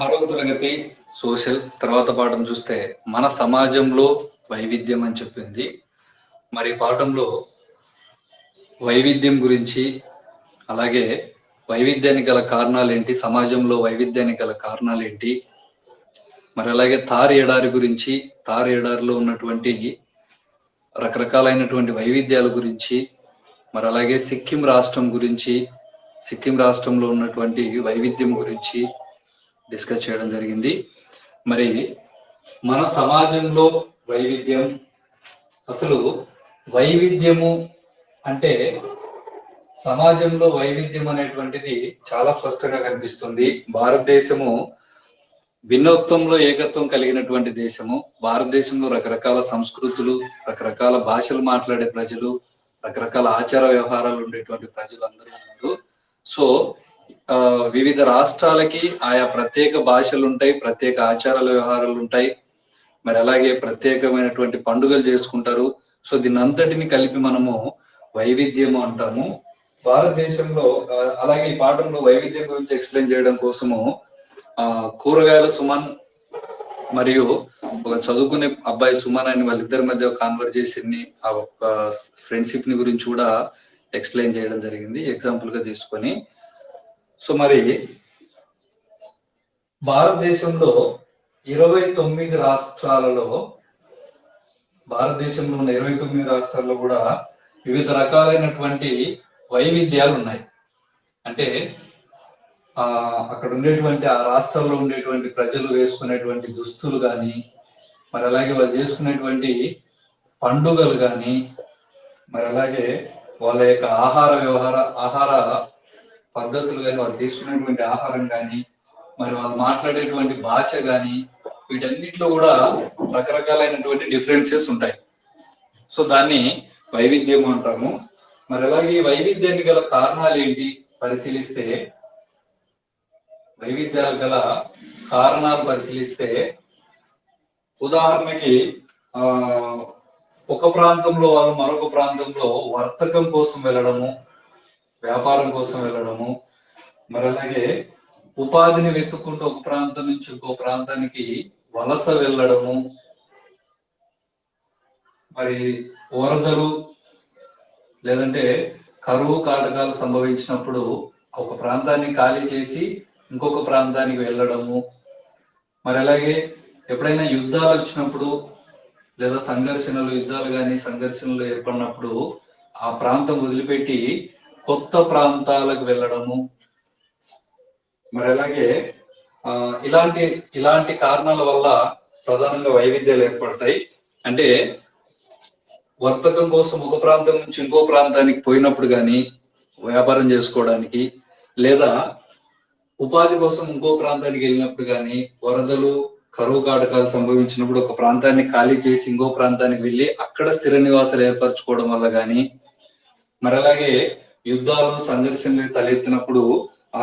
ఆరవ తరగతి సోషల్ తర్వాత పాఠం చూస్తే మన సమాజంలో వైవిధ్యం అని చెప్పింది. మరి పాఠంలో వైవిధ్యం గురించి, అలాగే వైవిధ్యానికి గల కారణాలేంటి, సమాజంలో వైవిధ్యానికి గల కారణాలేంటి, మరి అలాగే థార్ ఎడారి గురించి, థార్ ఎడారిలో ఉన్నటువంటి రకరకాలైనటువంటి వైవిధ్యాల గురించి, మరి అలాగే సిక్కిం రాష్ట్రం గురించి, సిక్కిం రాష్ట్రంలో ఉన్నటువంటి వైవిధ్యం గురించి డిస్కస్ చేయడం జరిగింది. మరి మన సమాజంలో వైవిధ్యం, అసలు వైవిధ్యము అంటే సమాజంలో వైవిధ్యం అనేటువంటిది చాలా స్పష్టంగా కనిపిస్తుంది. భారతదేశము భిన్నత్వంలో ఏకత్వం కలిగినటువంటి దేశము. భారతదేశంలో రకరకాల సంస్కృతులు, రకరకాల భాషలు మాట్లాడే ప్రజలు, రకరకాల ఆచార వ్యవహారాలు ఉండేటువంటి ప్రజలు అందరూ ఉన్నారు. సో వివిధ రాష్ట్రాలకి ఆయా ప్రత్యేక భాషలు ఉంటాయి, ప్రత్యేక ఆచారాల వ్యవహారాలు ఉంటాయి, మరి అలాగే ప్రత్యేకమైనటువంటి పండుగలు చేసుకుంటారు. సో దీన్ని అంతటిని కలిపి మనము వైవిధ్యము అంటాము. భారతదేశంలో అలాగే ఈ పాఠంలో వైవిధ్యం గురించి ఎక్స్ప్లెయిన్ చేయడం కోసము కూరగాయల సుమన్ మరియు ఒక చదువుకునే అబ్బాయి సుమన్ అని వాళ్ళిద్దరి మధ్య కాన్వర్జేషన్ ని, ఆ ఒక ఫ్రెండ్షిప్ ని గురించి కూడా ఎక్స్ప్లెయిన్ చేయడం జరిగింది ఎగ్జాంపుల్ గా తీసుకొని. సో మరి భారతదేశంలో 29 రాష్ట్రాలలో, భారతదేశంలో ఉన్న 29 రాష్ట్రాల్లో కూడా వివిధ రకాలైనటువంటి వైవిధ్యాలు ఉన్నాయి. అంటే అక్కడ ఉండేటువంటి ఆ రాష్ట్రాల్లో ఉండేటువంటి ప్రజలు వేసుకునేటువంటి దుస్తులు కానీ, మరి అలాగే వాళ్ళు చేసుకునేటువంటి పండుగలు కానీ, మరి అలాగే వాళ్ళ యొక్క ఆహార పద్ధతులు కానీ, వాళ్ళు తీసుకునేటువంటి ఆహారం కానీ, మరి వాళ్ళు మాట్లాడేటువంటి భాష కానీ, వీటన్నిటిలో కూడా రకరకాలైనటువంటి డిఫరెన్సెస్ ఉంటాయి. సో దాన్ని వైవిధ్యం అంటాము. మరి అలాగే వైవిధ్యాన్ని గల కారణాలు ఏంటి పరిశీలిస్తే, వైవిధ్యాలు గల కారణాలు పరిశీలిస్తే, ఉదాహరణకి ఒక ప్రాంతంలో వాళ్ళు మరొక ప్రాంతంలో వర్తకం కోసం వెళ్ళడము, వ్యాపారం కోసం వెళ్ళడము, మరి అలాగే ఉపాధిని వెతుక్కుంటూ ఒక ప్రాంతం నుంచి ఇంకో ప్రాంతానికి వలస వెళ్ళడము, మరి వరదలు లేదంటే కరువు కాటకాలు సంభవించినప్పుడు ఒక ప్రాంతాన్ని ఖాళీ చేసి ఇంకొక ప్రాంతానికి వెళ్ళడము, మరి అలాగే ఎప్పుడైనా యుద్ధాలు వచ్చినప్పుడు లేదా యుద్ధాలు కానీ సంఘర్షణలు ఏర్పడినప్పుడు ఆ ప్రాంతం వదిలిపెట్టి కొత్త ప్రాంతాలకు వెళ్ళడము, మరి అలాగే ఇలాంటి కారణాల వల్ల ప్రధానంగా వైవిధ్యాలు ఏర్పడతాయి. అంటే వర్తకం కోసం ఒక ప్రాంతం నుంచి ఇంకో ప్రాంతానికి పోయినప్పుడు కానీ, వ్యాపారం చేసుకోవడానికి, లేదా ఉపాధి కోసం ఇంకో ప్రాంతానికి వెళ్ళినప్పుడు కానీ, వరదలు కరువు కాటకాలు సంభవించినప్పుడు ఒక ప్రాంతాన్ని ఖాళీ చేసి ఇంకో ప్రాంతానికి వెళ్ళి అక్కడ స్థిర నివాసాలు ఏర్పరచుకోవడం వల్ల కానీ, మరి అలాగే యుద్ధాలు సంఘర్షణలు తలెత్తినప్పుడు ఆ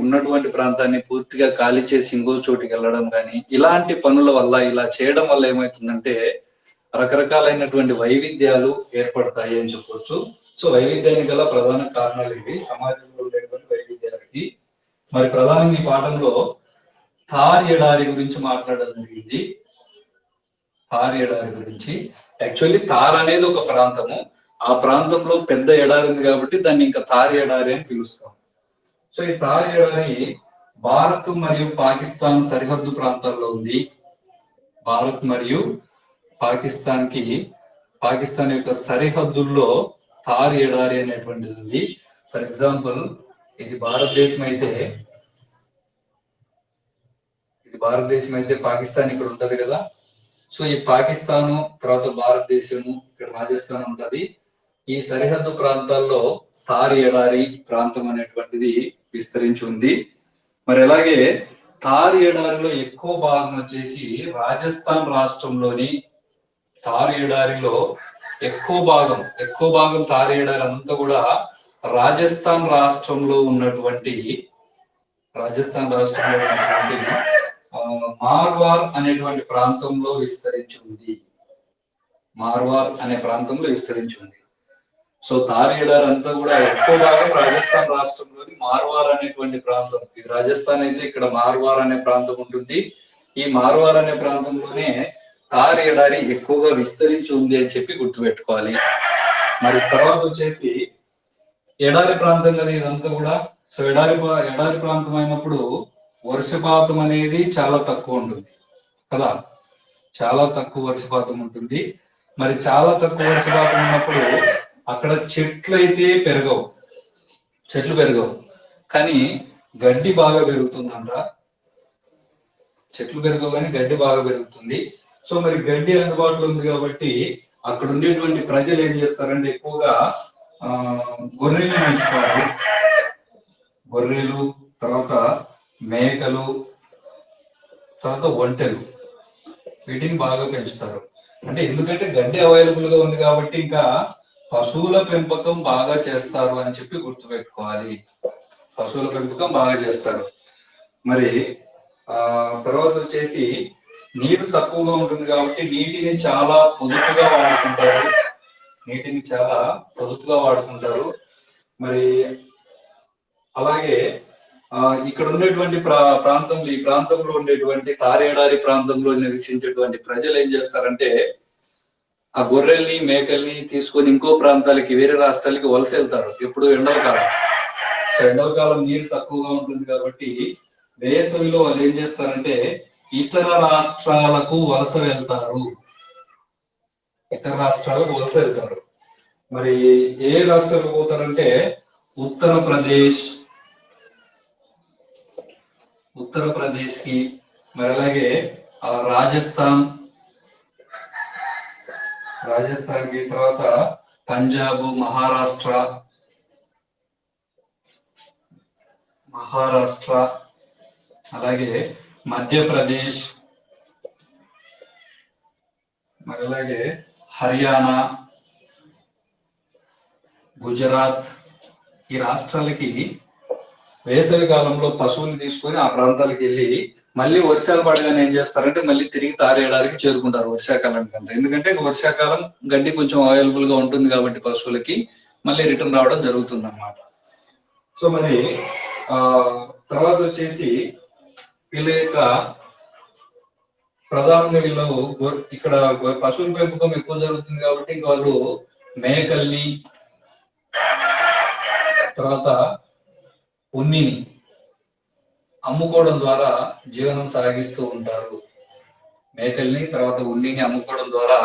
ఉన్నటువంటి ప్రాంతాన్ని పూర్తిగా ఖాళీ చేసి ఇంకో చోటికి వెళ్ళడం కానీ, ఇలాంటి పనుల వల్ల, ఇలా చేయడం వల్ల ఏమవుతుందంటే రకరకాలైనటువంటి వైవిధ్యాలు ఏర్పడతాయి అని చెప్పొచ్చు. సో వైవిధ్యానికి గల ప్రధాన కారణాలు ఇవి, సమాజంలో ఉండేటువంటి వైవిధ్యాలకి. మరి ప్రధానంగా ఈ పాఠంలో థార్ ఎడారి గురించి మాట్లాడడం జరిగింది. థార్ ఎడారి గురించి, యాక్చువల్లీ థార్ అనేది ఒక ప్రాంతము, ఆ ప్రాంతంలో పెద్ద ఎడారి ఉంది కాబట్టి దాన్ని ఇంకా థార్ ఎడారి అని పిలుస్తాం. సో ఈ థార్ ఎడారి భారత్ మరియు పాకిస్తాన్ సరిహద్దు ప్రాంతాల్లో ఉంది. భారత్ మరియు పాకిస్తాన్ యొక్క సరిహద్దుల్లో థార్ ఎడారి అనేటువంటిది ఉంది. ఫర్ ఎగ్జాంపుల్ ఇది భారతదేశం అయితే పాకిస్తాన్ ఇక్కడ ఉంటది కదా. సో ఈ పాకిస్తాను తర్వాత భారతదేశము, ఇక్కడ రాజస్థాన్ ఉంటది. ఈ సరిహద్దు ప్రాంతాల్లో థార్ ఎడారి ప్రాంతం అనేటువంటిది విస్తరించి ఉంది. మరి అలాగే థార్ ఎడారిలో ఎక్కువ భాగం వచ్చేసి రాజస్థాన్ రాష్ట్రంలోని థార్ ఎడారిలో ఎక్కువ భాగం థార్ ఎడారి అంతా కూడా రాజస్థాన్ రాష్ట్రంలో ఉన్నటువంటి మార్వార్ అనేటువంటి ప్రాంతంలో విస్తరించి ఉంది. సో తార్ ఎడారి అంతా కూడా ఎక్కువ భాగం రాజస్థాన్ రాష్ట్రంలోని మార్వార్ అనేటువంటి ప్రాంతం. ఇది రాజస్థాన్ అయితే ఇక్కడ మార్వార్ అనే ప్రాంతం ఉంటుంది. ఈ మార్వార్ అనే ప్రాంతంలోనే తార్ ఎడారి ఎక్కువగా విస్తరించి ఉంది అని చెప్పి గుర్తుపెట్టుకోవాలి. మరి తర్వాత వచ్చేసి ఎడారి ప్రాంతం కదా ఇదంతా కూడా. సో ఎడారి ప్రాంతం అయినప్పుడు వర్షపాతం అనేది చాలా తక్కువ ఉంటుంది కదా, చాలా తక్కువ వర్షపాతం ఉంటుంది. మరి చాలా తక్కువ వర్షపాతం ఉన్నప్పుడు అక్కడ చెట్లు పెరగవు, కానీ గడ్డి బాగా పెరుగుతుందంట. చెట్లు పెరగవు కానీ గడ్డి బాగా పెరుగుతుంది. సో మరి గడ్డి అందుబాటులో ఉంది కాబట్టి అక్కడ ఉండేటువంటి ప్రజలు ఏం చేస్తారంటే ఎక్కువగా గొర్రెలు పెంచుతారు. గొర్రెలు, తర్వాత మేకలు, తర్వాత ఒంటెలు, వీటిని బాగా పెంచుతారు. అంటే ఎందుకంటే గడ్డి అవైలబుల్ గా ఉంది కాబట్టి ఇంకా పశువుల పెంపకం బాగా చేస్తారు అని చెప్పి గుర్తుపెట్టుకోవాలి. పశువుల పెంపకం బాగా చేస్తారు. మరి తర్వాత వచ్చేసి నీరు తక్కువగా ఉంటుంది కాబట్టి నీటిని చాలా పొదుపుగా వాడుకుంటారు. మరి అలాగే ఇక్కడ ఉండేటువంటి ఈ ప్రాంతంలో ఉండేటువంటి తారేడారి ప్రాంతంలో నివసించేటువంటి ప్రజలు ఏం చేస్తారంటే ఆ గొర్రెల్ని మేకల్ని తీసుకొని ఇంకో ప్రాంతాలకి, వేరే రాష్ట్రాలకి వలస వెళ్తారు. ఎప్పుడు ఎండవకాలం. సో ఎండవకాలం నీరు తక్కువగా ఉంటుంది కాబట్టి వేసవిలో వాళ్ళు ఏం చేస్తారంటే ఇతర రాష్ట్రాలకు వలస వెళ్తారు. మరి ఏ రాష్ట్రాలకు పోతారంటే ఉత్తరప్రదేశ్ కి, మరి అలాగే రాజస్థాన్ కి, తర్వాత పంజాబ్, మహారాష్ట్ర, అలాగే మధ్యప్రదేశ్, మరి అలాగే హర్యానా, గుజరాత్, ఈ రాష్ట్రాలకి వేసవి కాలంలో పశువులు తీసుకొని ఆ ప్రాంతాలకు వెళ్ళి మళ్ళీ వర్షాలు పడగానే ఏం చేస్తారంటే మళ్ళీ తిరిగి తారేయడానికి చేరుకుంటారు వర్షాకాలానికి అంతా. ఎందుకంటే వర్షాకాలం గడ్డి కొంచెం అవైలబుల్ గా ఉంటుంది కాబట్టి పశువులకి మళ్ళీ రిటర్న్ రావడం జరుగుతుంది అన్నమాట. సో మరి తర్వాత వచ్చేసి వీళ్ళ యొక్క ప్రధానంగా వీళ్ళు ఇక్కడ పశువుల పెంపకం ఎక్కువ జరుగుతుంది కాబట్టి ఇంకా వాళ్ళు మేకల్ని, తర్వాత ఉన్నిని అమ్ముకోవడం ద్వారా జీవనం సాగిస్తూ ఉంటారు. మేకల్ని, తర్వాత ఉన్నిని అమ్ముకోవడం ద్వారా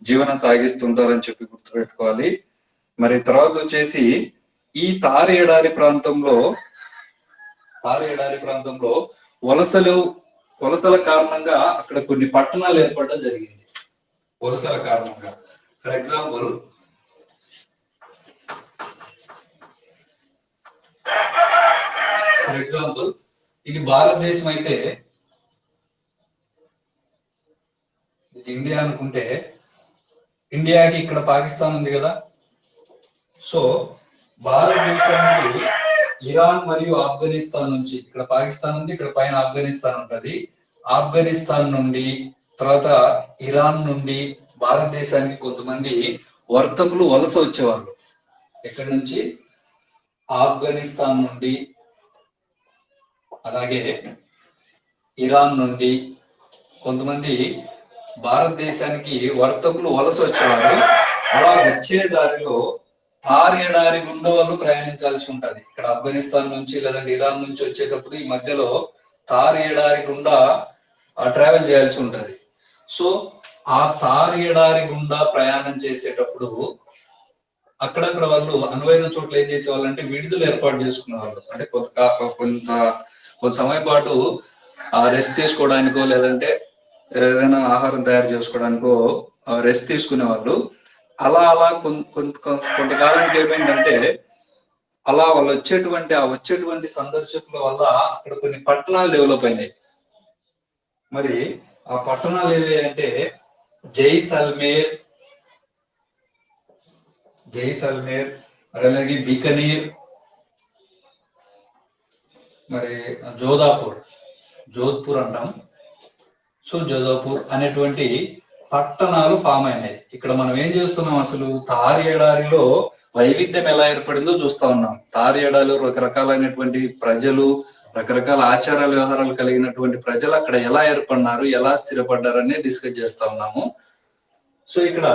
జీవనం సాగిస్తుంటారని చెప్పి గుర్తుపెట్టుకోవాలి. మరి తర్వాత వచ్చేసి ఈ తారేడారి ప్రాంతంలో వలసల కారణంగా అక్కడ కొన్ని పట్టణాలు ఏర్పడడం జరిగింది. వలసల కారణంగా ఫర్ ఎగ్జాంపుల్ ఇది భారతదేశం అయితే ఇది ఇండియా అనుకుంటే, ఇండియాకి ఇక్కడ పాకిస్తాన్ ఉంది కదా. సో భారతదేశానికి ఇరాన్ మరియు ఆఫ్ఘనిస్తాన్ నుంచి, ఇక్కడ పాకిస్తాన్ ఉంది, ఇక్కడ పైన ఆఫ్ఘనిస్తాన్ ఉంటది. ఆఫ్ఘనిస్తాన్ నుండి, తర్వాత ఇరాన్ నుండి భారతదేశానికి కొంతమంది వర్తకులు వలస వచ్చేవాళ్ళు. ఎక్కడి నుంచి? ఆఫ్ఘనిస్తాన్ నుండి, అలాగే ఇరాన్ నుండి కొంతమంది భారతదేశానికి వర్తకులు వలస వచ్చేవారు. అలా వచ్చే దారిలో తార్ ఎడారి గుండా వాళ్ళు ప్రయాణించాల్సి ఉంటది. ఇక్కడ ఆఫ్ఘనిస్తాన్ నుంచి లేదంటే ఇరాన్ నుంచి వచ్చేటప్పుడు ఈ మధ్యలో తార్ ఎడారి గుండా ట్రావెల్ చేయాల్సి ఉంటది. సో ఆ తార్ ఎడారి గుండా ప్రయాణం చేసేటప్పుడు అక్కడక్కడ వాళ్ళు అనువైన చోట్ల ఏం చేసేవాళ్ళు అంటే విడుదల ఏర్పాటు చేసుకునేవాళ్ళు. అంటే కొంత సమయం పాటు రెస్ట్ తీసుకోవడానికో లేదంటే ఏదైనా ఆహారం తయారు చేసుకోవడానికో రెస్ట్ తీసుకునేవాళ్ళు. అలా కొంతకాలానికి ఏమైందంటే అలా వాళ్ళు వచ్చేటువంటి సందర్శకుల వల్ల అక్కడ కొన్ని పట్టణాలు డెవలప్ అయినాయి. మరి ఆ పట్టణాలు ఏవి అంటే జైసల్మేర్, అలాగే బికనీర్, మరి జోధ్పూర్ అంటాం. సో జోధ్పూర్ అనేటువంటి పట్టణాలు ఫామ్ అయినాయి. ఇక్కడ మనం ఏం చేస్తున్నాం, అసలు తార్ ఎడారిలో వైవిధ్యం ఎలా ఏర్పడిందో చూస్తా ఉన్నాం. తారు ఎడారిలో రకరకాలైనటువంటి ప్రజలు, రకరకాల ఆచార వ్యవహారాలు కలిగినటువంటి ప్రజలు అక్కడ ఎలా ఏర్పడినారు, ఎలా స్థిరపడ్డారని డిస్కస్ చేస్తా ఉన్నాము. సో ఇక్కడ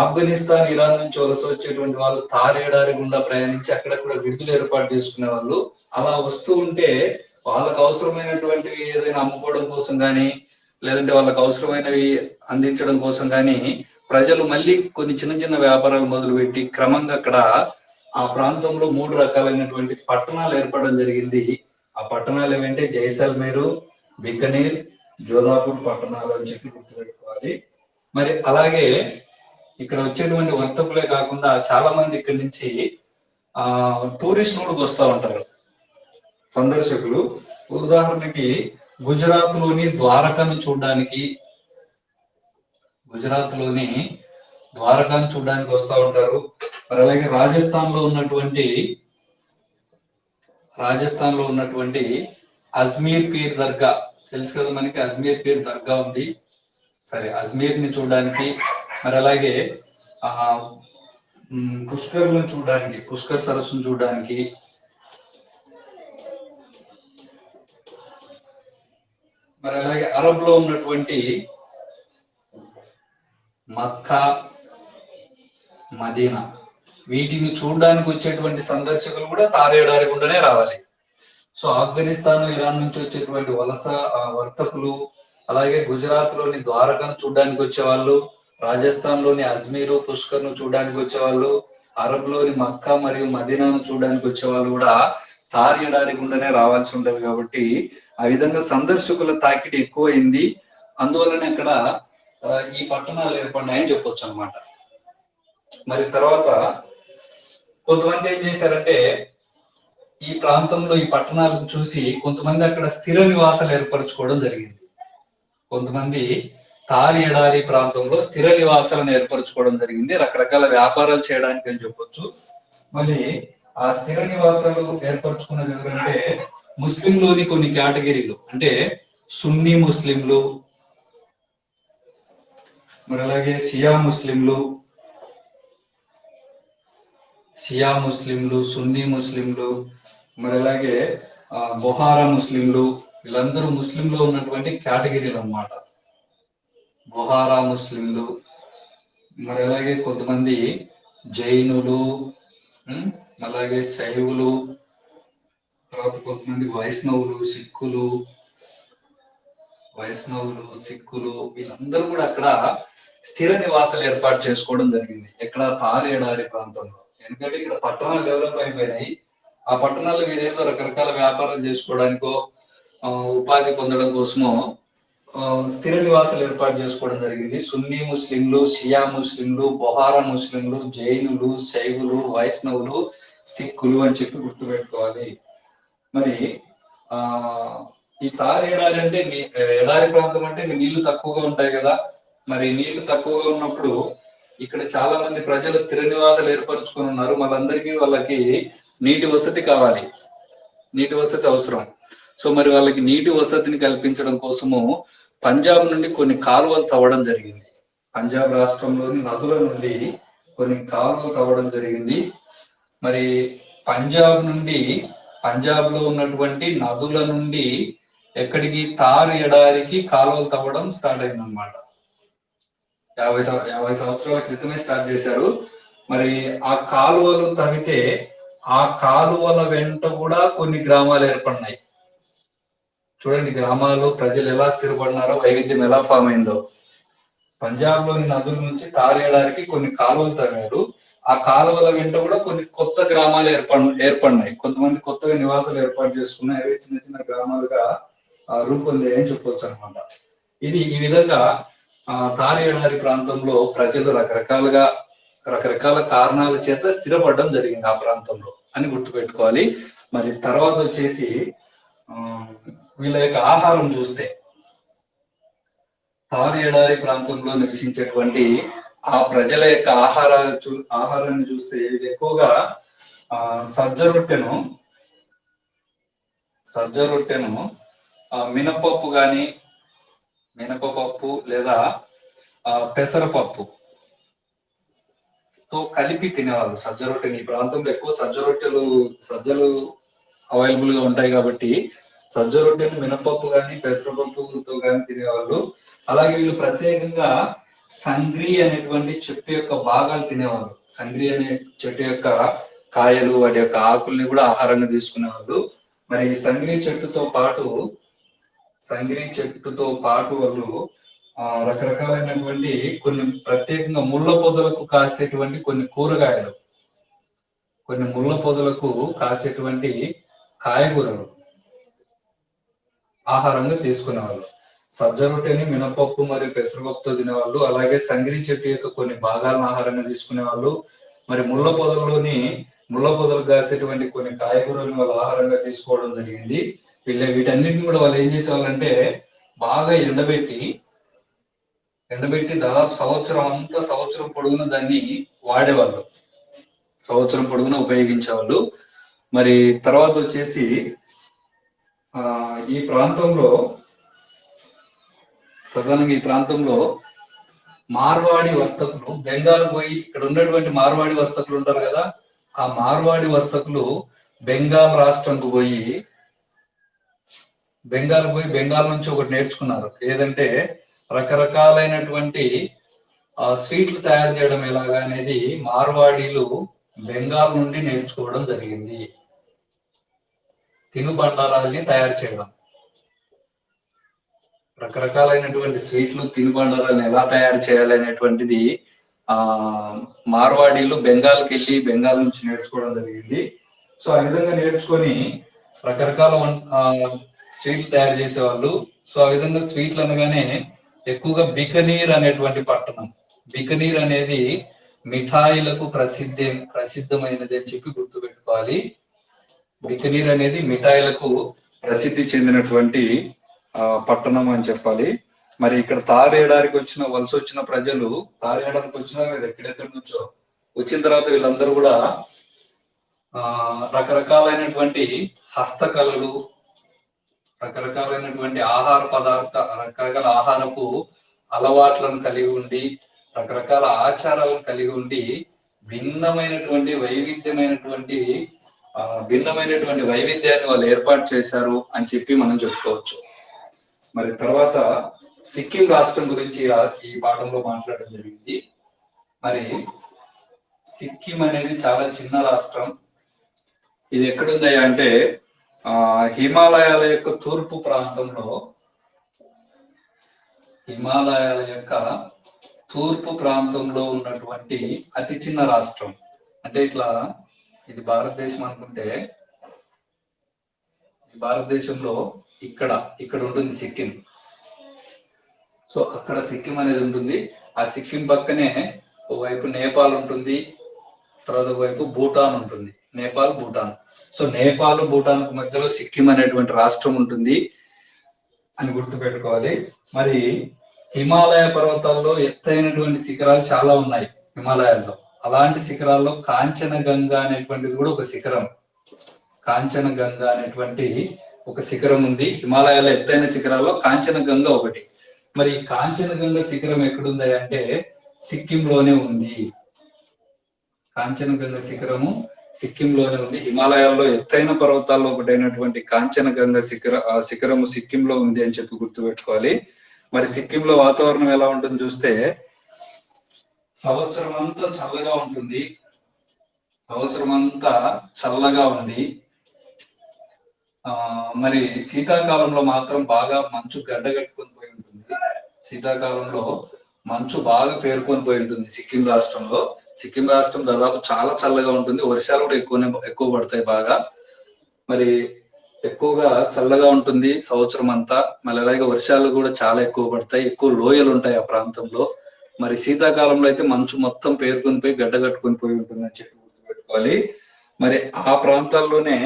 ఆఫ్ఘనిస్తాన్, ఇరాన్ నుంచి వలస వచ్చేటువంటి వాళ్ళు తారు ఎడారి గుండా ప్రయాణించి అక్కడక్కడ విడుదల ఏర్పాటు చేసుకునే వాళ్ళు. అలా వస్తూ ఉంటే వాళ్ళకు అవసరమైనటువంటివి ఏదైనా అమ్ముకోవడం కోసం కానీ, లేదంటే వాళ్ళకు అవసరమైనవి అందించడం కోసం కానీ ప్రజలు మళ్ళీ కొన్ని చిన్న చిన్న వ్యాపారాలు మొదలుపెట్టి క్రమంగా అక్కడ ఆ ప్రాంతంలో 3 రకాలైనటువంటి పట్టణాలు ఏర్పడడం జరిగింది. ఆ పట్టణాలు ఏమంటే జైసల్మేరు, బికనీర్, జోధాపూర్ పట్టణాలు అని చెప్పి గుర్తుపెట్టుకోవాలి. మరి అలాగే ఇక్కడ వచ్చేటువంటి వర్తకులే కాకుండా చాలా మంది ఇక్కడి నుంచి టూరిస్టులు కూడా వస్తూ ఉంటారు, సందర్శకులు. ఉదాహరణకి గుజరాత్ లోని ద్వారకాను చూడడానికి వస్తూ ఉంటారు. మరి అలాగే రాజస్థాన్ లో ఉన్నటువంటి అజ్మీర్ పీర్ దర్గా తెలుసు కదా మనకి. అజ్మీర్ పీర్ దర్గా ఉంది, సరే, అజ్మీర్ ని చూడడానికి. మరి అలాగే పుష్కర్లను చూడడానికి, పుష్కర్ సరస్సును చూడడానికి, మరి అలాగే అరబ్ లో ఉన్నటువంటి మక్కా, మదీనా, వీటిని చూడడానికి వచ్చేటువంటి సందర్శకులు కూడా తారు ఎడారి గుండానే రావాలి. సో ఆఫ్ఘనిస్తాన్, ఇరాన్ నుంచి వచ్చేటువంటి వలస వర్తకులు, అలాగే గుజరాత్ లోని ద్వారకాను చూడడానికి వచ్చేవాళ్ళు, రాజస్థాన్ లోని అజ్మీరు, పుష్కర్ ను చూడడానికి వచ్చేవాళ్ళు, అరబ్ లోని మక్కా మరియు మదీనాను చూడడానికి వచ్చేవాళ్ళు కూడా తారు ఎడారి గుండానే రావాల్సి ఉంటది. కాబట్టి ఆ విధంగా సందర్శకుల తాకిడి ఎక్కువైంది. అందువల్లనే అక్కడ ఈ పట్టణాలు ఏర్పడినాయని చెప్పొచ్చు అనమాట. మరి తర్వాత కొంతమంది ఏం చేశారంటే ఈ ప్రాంతంలో ఈ పట్టణాలను చూసి కొంతమంది అక్కడ స్థిర నివాసాలు ఏర్పరచుకోవడం జరిగింది. కొంతమంది తారు ఎడారి ప్రాంతంలో స్థిర నివాసాలను ఏర్పరచుకోవడం జరిగింది, రకరకాల వ్యాపారాలు చేయడానికి అని చెప్పొచ్చు. మళ్ళీ ఆ స్థిర నివాసాలు ఏర్పరచుకున్నది ఎవరంటే ముస్లింలోని కొన్ని కేటగిరీలు, అంటే సున్నీ ముస్లింలు, మరి అలాగే షియా ముస్లింలు, సున్నీ ముస్లింలు, మరి అలాగే బొహారా ముస్లింలు, వీళ్ళందరూ ముస్లింలో ఉన్నటువంటి కేటగిరీలు అన్నమాట. బొహారా ముస్లింలు, మరి అలాగే కొంతమంది జైనులు, అలాగే శైవులు, తర్వాత కొంతమంది వైష్ణవులు, సిక్కులు, వీళ్ళందరూ కూడా అక్కడ స్థిర నివాసాలు ఏర్పాటు చేసుకోవడం జరిగింది. ఎక్కడ తారు ఎడారి ప్రాంతంలో. ఎందుకంటే ఇక్కడ పట్టణాలు డెవలప్ అయిపోయినాయి. ఆ పట్టణాలు వీరేదో రకరకాల వ్యాపారాలు చేసుకోవడానికో ఉపాధి పొందడం కోసమో స్థిర నివాసాలు ఏర్పాటు చేసుకోవడం జరిగింది. సున్నీ ముస్లింలు, షియా ముస్లింలు, బొహారా ముస్లింలు, జైనులు, శైవులు, వైష్ణవులు, సిక్కులు అని చెప్పి గుర్తుపెట్టుకోవాలి. మరి ఈ తారు ఎడారి అంటే ఎడారి ప్రాంతం అంటే నీళ్లు తక్కువగా ఉంటాయి కదా. మరి నీళ్లు తక్కువగా ఉన్నప్పుడు ఇక్కడ చాలా మంది ప్రజలు స్థిర నివాసాలు ఏర్పరచుకొని ఉన్నారు. వాళ్ళకి నీటి వసతి కావాలి, నీటి వసతి అవసరం. సో మరి వాళ్ళకి నీటి వసతిని కల్పించడం కోసము పంజాబ్ నుండి కొన్ని కాలువలు తవ్వడం జరిగింది. పంజాబ్ రాష్ట్రంలోని నదుల నుండి కొన్ని కాలువలు తవ్వడం జరిగింది. మరి పంజాబ్ లో ఉన్నటువంటి నదుల నుండి ఎక్కడికి తారు ఎడారికి కాలువలు తవ్వడం స్టార్ట్ అయింది అనమాట. 50 సంవత్సరాల క్రితమే స్టార్ట్ చేశారు. మరి ఆ కాలువలు తవ్వితే ఆ కాలువల వెంట కూడా కొన్ని గ్రామాలు ఏర్పడినాయి. చూడండి, గ్రామాలు, ప్రజలు ఎలా స్థిరపడినారో, వైవిధ్యం ఎలా ఫామ్ అయిందో. పంజాబ్ లోని నదుల నుంచి తారు ఎడారికి కొన్ని కాలువలు తవ్వారు. ఆ కాలువల వెంట కూడా కొన్ని కొత్త గ్రామాలు ఏర్పడినాయి. కొంతమంది కొత్తగా నివాసాలు ఏర్పాటు చేసుకున్నాయి. అవి చిన్న చిన్న గ్రామాలుగా రూపొందాయని చెప్పొచ్చు అనమాట. ఈ విధంగా తారు ఎడారి ప్రాంతంలో ప్రజలు రకరకాల కారణాల చేత స్థిరపడడం జరిగింది ఆ ప్రాంతంలో అని గుర్తుపెట్టుకోవాలి. మరి తర్వాత వచ్చేసి వీళ్ళ యొక్క ఆహారం చూస్తే, తారు ఎడారి ప్రాంతంలో నివసించేటువంటి ఆ ప్రజల యొక్క ఆహారాన్ని చూస్తే వీళ్ళు ఎక్కువగా సజ్జ రొట్టెను మినపపప్పు లేదా పెసరపప్పు, తో కలిపి తినేవాళ్ళు సజ్జ రొట్టెని. ఈ ప్రాంతంలో ఎక్కువ సజ్జలు అవైలబుల్ గా ఉంటాయి కాబట్టి సజ్జ రొట్టెని మినపప్పు కానీ పెసరపప్పుతో కానీ తినేవాళ్ళు. అలాగే వీళ్ళు ప్రత్యేకంగా సంగ్రి అనేటువంటి చెట్టు యొక్క భాగాలు తినేవాళ్ళు. సంగ్రి అనే చెట్టు యొక్క కాయలు, వాటి యొక్క ఆకుల్ని కూడా ఆహారంగా తీసుకునేవాళ్ళు. మరి సంగ్రి చెట్టుతో పాటు వాళ్ళు రకరకాలైనటువంటి కొన్ని ప్రత్యేకంగా ముళ్ళ పొదలకు కాసేటువంటి కొన్ని కూరగాయలు, కొన్ని ముళ్ళ పొదలకు కాసేటువంటి కాయగూరలు ఆహారంగా తీసుకునేవాళ్ళు. సజ్జ రొట్టెని మినపప్పు మరియు పెసరపప్పుతో తినేవాళ్ళు. అలాగే సంగిరి చెట్టు యొక్క కొన్ని భాగాలను ఆహారంగా తీసుకునేవాళ్ళు. మరి ముళ్ళ పొదలు కాసేటువంటి కొన్ని కాయగూరలను వాళ్ళు ఆహారంగా తీసుకోవడం జరిగింది. వీటన్నిటిని కూడా వాళ్ళు ఏం చేసేవాళ్ళంటే బాగా ఎండబెట్టి దాదాపు సంవత్సరం పొడుగున దాన్ని వాడేవాళ్ళు, సంవత్సరం పొడుగున ఉపయోగించేవాళ్ళు. మరి తర్వాత వచ్చేసి ఈ ప్రాంతంలో మార్వాడి వర్తకులు బెంగాల్ పోయి, ఇక్కడ ఉన్నటువంటి మార్వాడి వర్తకులు ఉంటారు కదా, ఆ మార్వాడి వర్తకులు బెంగాల్ రాష్ట్రంకు పోయి బెంగాల్ నుంచి ఒకటి నేర్చుకున్నారు. ఏదంటే రకరకాలైనటువంటి స్వీట్లు తయారు చేయడం ఎలాగా అనేది మార్వాడీలు బెంగాల్ నుండి నేర్చుకోవడం జరిగింది. తినుబండారాల్ని తయారు చేయడం, రకరకాలైనటువంటి స్వీట్లు తినుబండారాలను ఎలా తయారు చేయాలి అనేటువంటిది మార్వాడీలు బెంగాల్కి వెళ్ళి బెంగాల్ నుంచి నేర్చుకోవడం జరిగింది. సో ఆ విధంగా నేర్చుకొని రకరకాల స్వీట్లు తయారు చేసేవాళ్ళు. సో ఆ విధంగా స్వీట్లు అనగానే ఎక్కువగా బికనీర్ అనేటువంటి పట్టణం, బికనీర్ అనేది మిఠాయిలకు ప్రసిద్ధమైనది అని చెప్పి గుర్తుపెట్టుకోవాలి. బికనీర్ అనేది మిఠాయిలకు ప్రసిద్ధి చెందినటువంటి పట్టణం అని చెప్పాలి. మరి ఇక్కడ తారేయడానికి వలస వచ్చిన ప్రజలు, తారేయడానికి వచ్చిన ఎక్కడెక్కడి నుంచో వచ్చిన తర్వాత వీళ్ళందరూ కూడా రకరకాలైనటువంటి హస్తకళలు, రకరకాలైనటువంటి రకరకాల ఆహారపు అలవాట్లను కలిగి ఉండి, రకరకాల ఆచారాలను కలిగి ఉండి భిన్నమైనటువంటి వైవిధ్యాన్ని వాళ్ళు ఏర్పాటు చేశారు అని చెప్పి మనం చెప్పుకోవచ్చు. మరి తర్వాత సిక్కిం రాష్ట్రం గురించి ఈ పాఠంలో మాట్లాడడం జరిగింది. మరి సిక్కిం అనేది చాలా చిన్న రాష్ట్రం. ఇది ఎక్కడుంది అంటే హిమాలయాల యొక్క తూర్పు ప్రాంతంలో ఉన్నటువంటి అతి చిన్న రాష్ట్రం. అంటే ఇది భారతదేశం అనుకుంటే, భారతదేశంలో ఇక్కడ ఉంటుంది సిక్కిం. సో అక్కడ సిక్కిం అనేది ఉంటుంది. ఆ సిక్కిం పక్కనే ఒకవైపు నేపాల్ ఉంటుంది, తర్వాత ఒకవైపు భూటాన్ ఉంటుంది. భూటాన్. సో నేపాల్ భూటాన్ మధ్యలో సిక్కిం అనేటువంటి రాష్ట్రం ఉంటుంది అని గుర్తుపెట్టుకోవాలి. మరి హిమాలయ పర్వతాల్లో ఎత్తైనటువంటి శిఖరాలు చాలా ఉన్నాయి హిమాలయాల్లో. అలాంటి శిఖరాల్లో కాంచనగంగా అనేటువంటిది కూడా ఒక శిఖరం. కాంచనగంగా అనేటువంటి ఒక శిఖరం ఉంది. హిమాలయాల ఎత్తైన శిఖరాల్లో కాంచనగంగా ఒకటి. మరి ఈ కాంచనగంగా శిఖరం ఎక్కడుంది అంటే సిక్కింలోనే ఉంది. కాంచనగంగా శిఖరము సిక్కింలోనే ఉంది. హిమాలయాల్లో ఎత్తైన పర్వతాల్లో ఒకటైనటువంటి కాంచనగంగా శిఖరము సిక్కింలో ఉంది అని చెప్పి గుర్తుపెట్టుకోవాలి. మరి సిక్కింలో వాతావరణం ఎలా ఉంటుంది చూస్తే సంవత్సరం అంతా చల్లగా ఉండి మరి శీతాకాలంలో మాత్రం బాగా మంచు గడ్డగట్టుకొని పోయి ఉంటుంది. శీతాకాలంలో మంచు బాగా పేరుకొని పోయి ఉంటుంది సిక్కిం రాష్ట్రంలో. సిక్కిం రాష్ట్రం దాదాపు చాలా చల్లగా ఉంటుంది. వర్షాలు కూడా ఎక్కువ పడతాయి బాగా. మరి ఎక్కువగా చల్లగా ఉంటుంది సంవత్సరం అంతా. మళ్ళీ అలాగే వర్షాలు కూడా చాలా ఎక్కువ పడతాయి. ఎక్కువ లోయలు ఉంటాయి ఆ ప్రాంతంలో. మరి శీతాకాలంలో అయితే మంచు మొత్తం పేరుకొని పోయి గడ్డగట్టుకొని పోయి ఉంటుంది అని చెప్పి గుర్తుపెట్టుకోవాలి. మరి ఆ ప్రాంతాల్లోనే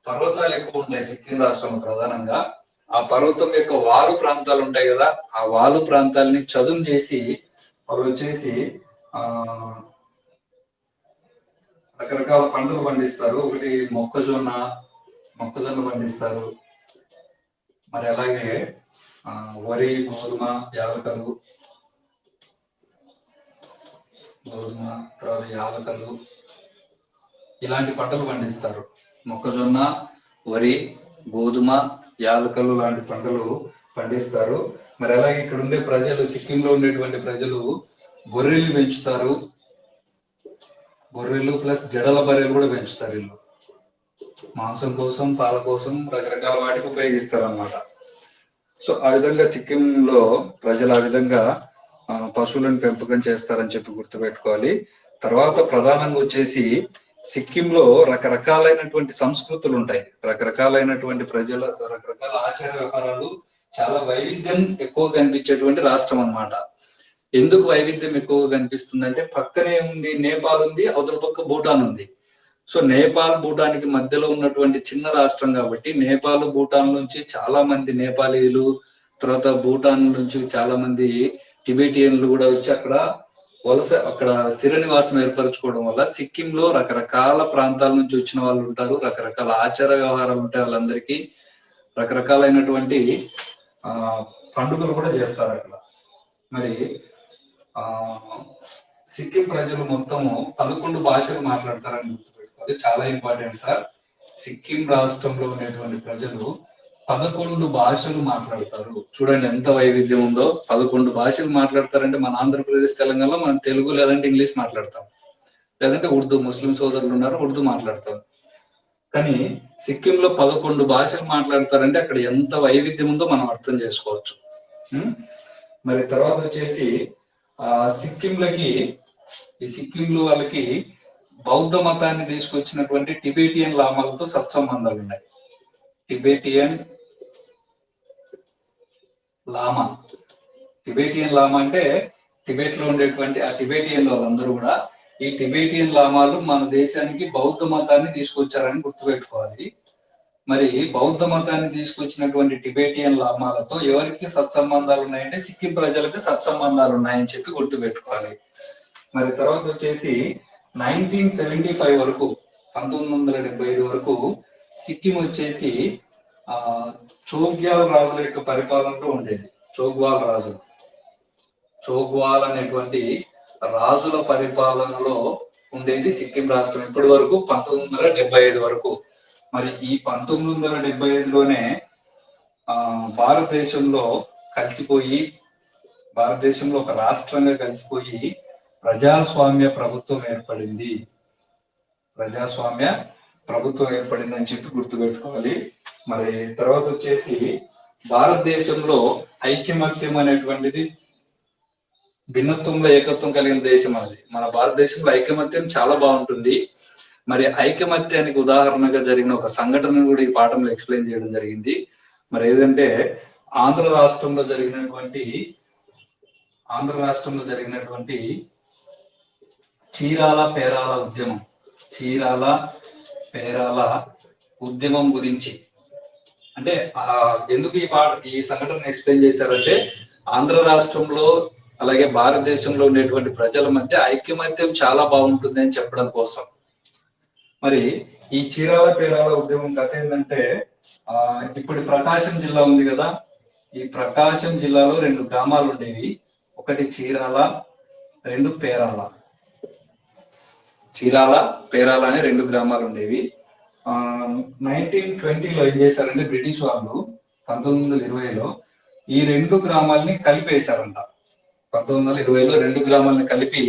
పర్వతాలు ఎక్కువ ఉంటాయి సిక్కిం రాష్ట్రంలో ప్రధానంగా. ఆ పర్వతం యొక్క వాలు ప్రాంతాలు ఉంటాయి కదా, ఆ వాలు ప్రాంతాలని చదును చేసి వాళ్ళు వచ్చేసి రకరకాల పంటలు పండిస్తారు. ఒకటి మొక్కజొన్న పండిస్తారు. మరి అలాగే వరి, గోధుమ, యాలకలు, గోధుమ, తర్వాత యాలకలు, ఇలాంటి పంటలు పండిస్తారు. మొక్కజొన్న, వరి, గోధుమ, యాలకలు లాంటి పంటలు పండిస్తారు. మరి అలాగే ఇక్కడ ఉండే ప్రజలు, సిక్కింలో ఉండేటువంటి ప్రజలు గొర్రెలు పెంచుతారు. గొర్రెలు ప్లస్ జడల బర్రెలు కూడా పెంచుతారు. వీళ్ళు మాంసం కోసం, పాల కోసం, రకరకాల వాటికి ఉపయోగిస్తారు అన్నమాట. సో ఆ విధంగా సిక్కింలో ప్రజలు ఆ విధంగా పశువులను పెంపకం చేస్తారని చెప్పి గుర్తుపెట్టుకోవాలి. తర్వాత ప్రధానంగా వచ్చేసి సిక్కింలో రకరకాలైనటువంటి సంస్కృతులు ఉంటాయి, రకరకాలైనటువంటి ప్రజల రకరకాల ఆచార వ్యవహారాలు, చాలా వైవిధ్యం ఎక్కువ కనిపించేటువంటి రాష్ట్రం అన్నమాట. ఎందుకు వైవిధ్యం ఎక్కువగా కనిపిస్తుంది అంటే పక్కనే ఉంది నేపాల్ ఉంది, అవతల పక్క భూటాన్ ఉంది. సో నేపాల్ భూటాన్కి మధ్యలో ఉన్నటువంటి చిన్న రాష్ట్రం కాబట్టి నేపాల్ భూటాన్ నుంచి చాలా మంది నేపాలీలు, తర్వాత భూటాన్ నుంచి చాలా మంది టిబెటియన్లు కూడా వచ్చి అక్కడ వలస, అక్కడ స్థిర నివాసం ఏర్పరచుకోవడం వల్ల సిక్కింలో రకరకాల ప్రాంతాల నుంచి వచ్చిన వాళ్ళు ఉంటారు, రకరకాల ఆచార వ్యవహారాలు ఉంటాయి వాళ్ళందరికీ, రకరకాలైనటువంటి పండుగలు కూడా చేస్తారు అక్కడ. మరి సిక్కిం ప్రజలు మొత్తము 11 భాషలు మాట్లాడతారని గుర్తుపెట్టుకోవాలి, చాలా ఇంపార్టెంట్ సార్. సిక్కిం రాష్ట్రంలో ఉండేటువంటి ప్రజలు 11 భాషలు మాట్లాడతారు. చూడండి ఎంత వైవిధ్యం ఉందో. 11 భాషలు మాట్లాడతారంటే మన ఆంధ్రప్రదేశ్, తెలంగాణలో మనం తెలుగు లేదంటే ఇంగ్లీష్ మాట్లాడతాం, లేదంటే ఉర్దూ, ముస్లిం సోదరులు ఉన్నారు ఉర్దూ మాట్లాడతాం. కానీ సిక్కింలో 11 భాషలు మాట్లాడతారంటే అక్కడ ఎంత వైవిధ్యం ఉందో మనం అర్థం చేసుకోవచ్చు. మరి తర్వాత వచ్చేసి ఈ సిక్కింలో వాళ్ళకి బౌద్ధ మతాన్ని తీసుకొచ్చినటువంటి టిబెటియన్ లామాలతో సత్సంబంధాలు ఉన్నాయి. టిబెటియన్ లామా అంటే టిబెట్ లో ఉండేటువంటి ఆ టిబెటియన్ వాళ్ళందరూ కూడా, ఈ టిబెటియన్ లామాలు మన దేశానికి బౌద్ధ మతాన్ని తీసుకొచ్చారని గుర్తుపెట్టుకోవాలి. మరి బౌద్ధ మతాన్ని తీసుకొచ్చినటువంటి టిబెటియన్ లామాలతో ఎవరికి సత్సంబంధాలు ఉన్నాయంటే సిక్కిం ప్రజలకు సత్సంబంధాలు ఉన్నాయని చెప్పి గుర్తుపెట్టుకోవాలి. మరి తర్వాత వచ్చేసి 1975 వరకు, 1975 వరకు సిక్కిం వచ్చేసి చోగ్యాల్ రాజుల యొక్క పరిపాలనలో ఉండేది. చోగ్వాల్ అనేటువంటి రాజుల పరిపాలనలో ఉండేది సిక్కిం రాష్ట్రం ఇప్పటి వరకు 1975 వరకు. మరి ఈ 1975లోనే భారతదేశంలో ఒక రాష్ట్రంగా కలిసిపోయి ప్రజాస్వామ్య ప్రభుత్వం ఏర్పడింది. అని చెప్పి గుర్తుపెట్టుకోవాలి. మరి తర్వాత వచ్చేసి భారతదేశంలో ఐకమత్యం అనేటువంటిది భిన్నత్వంలో ఏకత్వం కలిగిన దేశం అది. మన భారతదేశంలో ఐకమత్యం చాలా బాగుంటుంది. మరి ఐకమత్యానికి ఉదాహరణగా జరిగిన ఒక సంఘటన కూడా ఈ పాఠంలో ఎక్స్ప్లెయిన్ చేయడం జరిగింది. మరి ఏదంటే ఆంధ్ర రాష్ట్రంలో జరిగినటువంటి చీరాల పేరాల ఉద్యమం గురించి, అంటే ఎందుకు ఈ సంఘటన ఎక్స్ప్లెయిన్ చేశారంటే ఆంధ్ర రాష్ట్రంలో అలాగే భారతదేశంలో ఉండేటువంటి ప్రజల మధ్య ఐకమత్యం చాలా బాగుంటుంది అని చెప్పడం కోసం. మరి ఈ చీరాల పేరాల ఉద్యమం కథ ఏంటంటే ఇప్పుడు ప్రకాశం జిల్లా ఉంది కదా, ఈ ప్రకాశం జిల్లాలో 2 గ్రామాలు ఉండేవి. ఒకటి చీరాల, 2 పేరాల. పేరాల అనే 2 గ్రామాలు ఉండేవి. 1920లో ఏం చేశారంటే బ్రిటిష్ వాళ్ళు 1920లో ఈ 2 గ్రామాలని కలిపేశారంట. 1920లో 2 గ్రామాలని కలిపి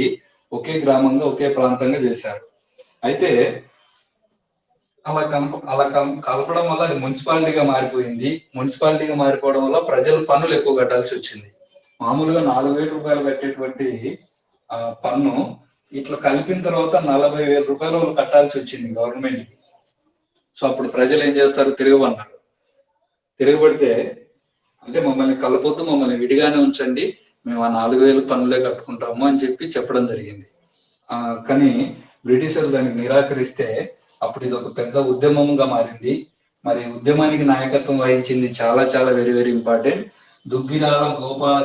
ఒకే గ్రామంగా, ఒకే ప్రాంతంగా చేశారు. అయితే అలా కలపడం వల్ల అది మున్సిపాలిటీగా మారిపోయింది. మున్సిపాలిటీగా మారిపోవడం వల్ల ప్రజలు పన్నులు ఎక్కువ కట్టాల్సి వచ్చింది. మామూలుగా 4,000 రూపాయలు కట్టేటువంటి పన్ను ఇట్లా కలిపిన తర్వాత 40,000 రూపాయలు వాళ్ళు కట్టాల్సి వచ్చింది గవర్నమెంట్ కి. సో అప్పుడు ప్రజలు ఏం చేస్తారు, తిరగబడితే అంటే మమ్మల్ని కలపొద్దు, మమ్మల్ని విడిగానే ఉంచండి, మేము ఆ 4,000 పన్నులే కట్టుకుంటాము అని చెప్పడం జరిగింది. కానీ బ్రిటిషర్లు దానికి నిరాకరిస్తే అప్పుడు ఇది ఒక పెద్ద ఉద్యమంగా మారింది. మరి ఉద్యమానికి నాయకత్వం వహించింది చాలా చాలా very very important Duggirala Gopala